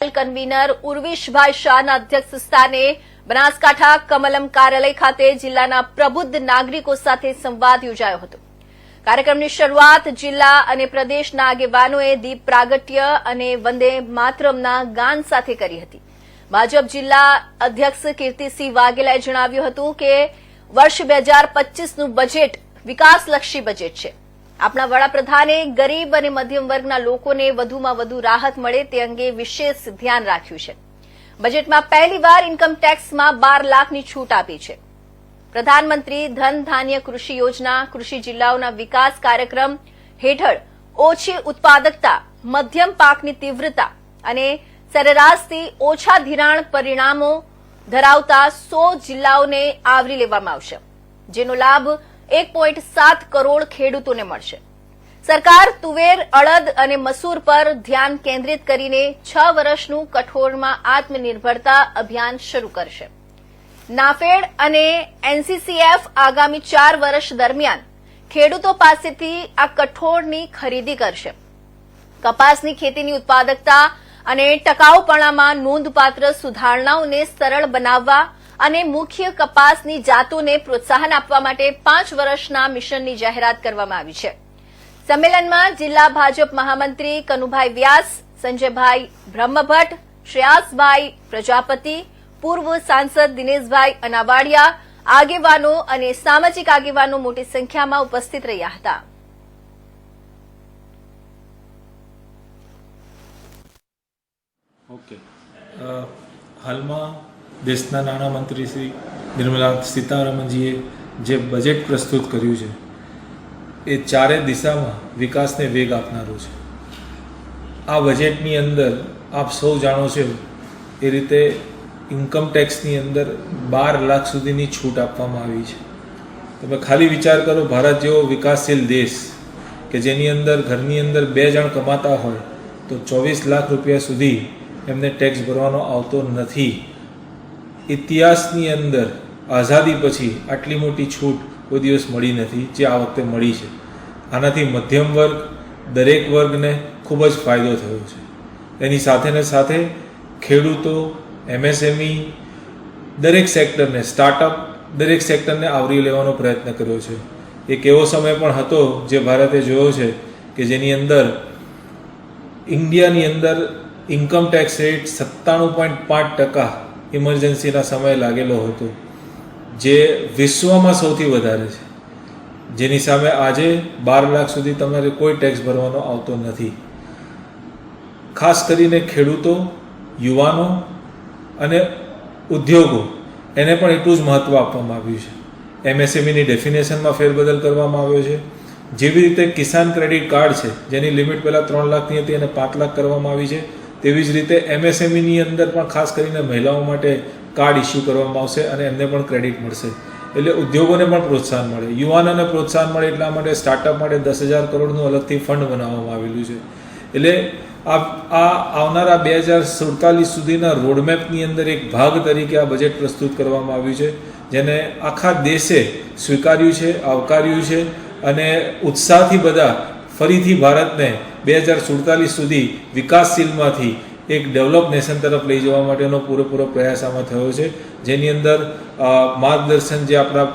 Cell convener ઉર્વિશભાઈ શાહના અધ્યક્ષસ્થાને બનાસકાંઠા કમલમ કાર્યાલય ખાતે જિલ્લાના પ્રબુદ્ધ નાગરિકો સાથે સંવાદ યોજાયો હતો। કાર્યક્રમની શરૂઆત જિલ્લા અને પ્રદેશના આગેવાનોએ દીપ પ્રાગટ્ય અને વંદે માતરમના ગાન સાથે કરી હતી। ભાજપ જિલ્લા અધ્યક્ષ કીર્તિસિંહ વાઘેલાએ જણાવ્યું હતું કે વર્ષ 2025નું બજેટ વિકાસલક્ષી બજેટ છે। આપણા વડાપ્રધાને ગરીબ અને મધ્યમ વર્ગના લોકોને વધુમાં વધુ રાહત મળે તે અંગે વિશેષ ધ્યાન રાખ્યું છે। બજેટમાં પહેલીવાર ઇન્કમ ટેક્સમાં 12 લાખની છૂટ આપી છે। પ્રધાનમંત્રી ધન ધાન્ય કૃષિ યોજના કૃષિ જિલ્લાઓના વિકાસ કાર્યક્રમ હેઠળ ઓછી ઉત્પાદકતા, મધ્યમ પાકની તીવ્રતા અને સરેરાશથી ઓછા ધિરાણ પરિણામો ધરાવતા 100 જિલ્લાઓને આવરી લેવામાં આવશે, જેનો લાભ 1.7 કરોડ ખેડૂતોને મળશે। સરકાર તુવેર, અડદ અને મસૂર પર ધ્યાન કેન્દ્રિત કરીને 6 વર્ષનું કઠોળમાં આત્મનિર્ભરતા અભિયાન શરૂ કરશે। નાફેડ અને એનસીસીએફ આગામી 4 વર્ષ દરમિયાન ખેડૂતો પાસેથી આ કઠોળની ખરીદી કરશે। કપાસની ખેતીની ઉત્પાદકતા અને ટકાઉપણામાં નોંધપાત્ર સુધારણાઓને સરળ બનાવવા અને મુખ્ય કપાસની જાતોને પ્રોત્સાહન આપવા માટે 5 વર્ષના મિશનની જાહેરાત કરવામાં આવી છે। સંમેલનમાં જિલ્લા ભાજપ મહામંત્રી કનુભાઈ વ્યાસ, સંજયભાઈ બ્રહ્મભટ્ટ, શ્રેયાસભાઈ પ્રજાપતિ, પૂર્વ સાંસદ દિનેશભાઈ અનાવાડિયા, આગેવાનો અને સામાજિક આગેવાનો મોટી સંખ્યામાં ઉપસ્થિત રહ્યા હતા। હાલમાં દેશના નાણામંત્રી શ્રી નિર્મલા સીતારમણજીએ જે બજેટ પ્રસ્તુત કર્યું છે એ ચારે દિશામાં વિકાસને વેગ આપનારું છે। આ બજેટની અંદર આપ સૌ જાણો છો એ રીતે ઇન્કમ ટેક્સની અંદર 12 લાખ સુધીની છૂટ આપવામાં આવી છે। તમે ખાલી વિચાર કરો, ભારત જેવો વિકાસશીલ દેશ કે જેની અંદર ઘરની અંદર 2 જણ કમાતા હોય તો 24 લાખ રૂપિયા સુધી એમને ટેક્સ ભરવાનો આવતો નથી। ઇતિહાસની અંદર આઝાદી પછી આટલી મોટી છૂટ કોઈ દિવસ મળી નથી જે આ વખતે મળી છે। આનાથી મધ્યમ વર્ગ, દરેક વર્ગને ખૂબ જ ફાયદો થયો છે। એની સાથે ખેડૂતો, એમએસએમઈ, દરેક સેક્ટરને, સ્ટાર્ટઅપ, દરેક સેક્ટરને આવરી લેવાનો પ્રયત્ન કર્યો છે। એક એવો સમય પણ હતો જે ભારતે જોયો છે કે જેની અંદર ઇન્ડિયાની અંદર ઇન્કમ ટેક્સ રેટ 97.5% ઇમરજન્સીના સમયે લાગેલો હતો, જે વિશ્વમાં સૌથી વધારે છે, જેની સામે આજે 12 લાખ સુધી તમારે કોઈ ટેક્સ ભરવાનો આવતો નથી। ખાસ કરીને ખેડૂતો, યુવાનો અને ઉદ્યોગો એને પણ એટલું જ મહત્ત્વ આપવામાં આવ્યું છે। એમએસએમઈની ડેફિનેશનમાં ફેરબદલ કરવામાં આવ્યો છે। જેવી રીતે કિસાન ક્રેડિટ કાર્ડ છે જેની લિમિટ પહેલાં 3 લાખની હતી અને 5 લાખ કરવામાં આવી છે, તેવી જ રીતે એમએસએમઈની અંદર પણ ખાસ કરીને મહિલાઓ માટે કાર્ડ ઇસ્યુ કરવામાં આવશે અને એમને પણ ક્રેડિટ મળશે। એટલે ઉદ્યોગોને પણ પ્રોત્સાહન મળે, યુવાનોને પ્રોત્સાહન મળે, એટલા માટે સ્ટાર્ટઅપ માટે 10,000 કરોડનું અલગથી ફંડ બનાવવામાં આવેલું છે। એટલે આ આવનારા 2047 સુધીના રોડમેપની અંદર એક ભાગ તરીકે આ બજેટ પ્રસ્તુત કરવામાં આવ્યું છે, જેને આખા દેશે સ્વીકાર્યું છે, આવકાર્યું છે અને ઉત્સાહથી બધા ફરીથી ભારતને 2047 સુધી વિકાસશીલમાંથી એક ડેવલપ નેશન તરફ લઈ જવા માટેનો પૂરેપૂરો પ્રયાસ આમાં થયો છે, જેની અંદર માર્ગદર્શન જે આપણા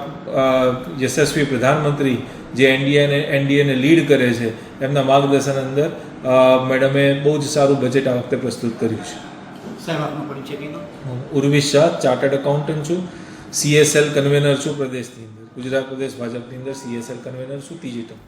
યશસ્વી પ્રધાનમંત્રી જે એનડીએને લીડ કરે છે એમના માર્ગદર્શન અંદર મેડમે બહુ જ સારું બજેટ આ વખતે પ્રસ્તુત કર્યું છે। સાહેબ, આપનો પરિચય કીધો? હું ઉર્વિશ શાહ, ચાર્ટર્ડ એકાઉન્ટન્ટ છું, CSL કન્વેનર છું પ્રદેશની અંદર, ગુજરાત પ્રદેશ ભાજપની અંદર CSL કન્વેનર છું 3જી ટર્મ।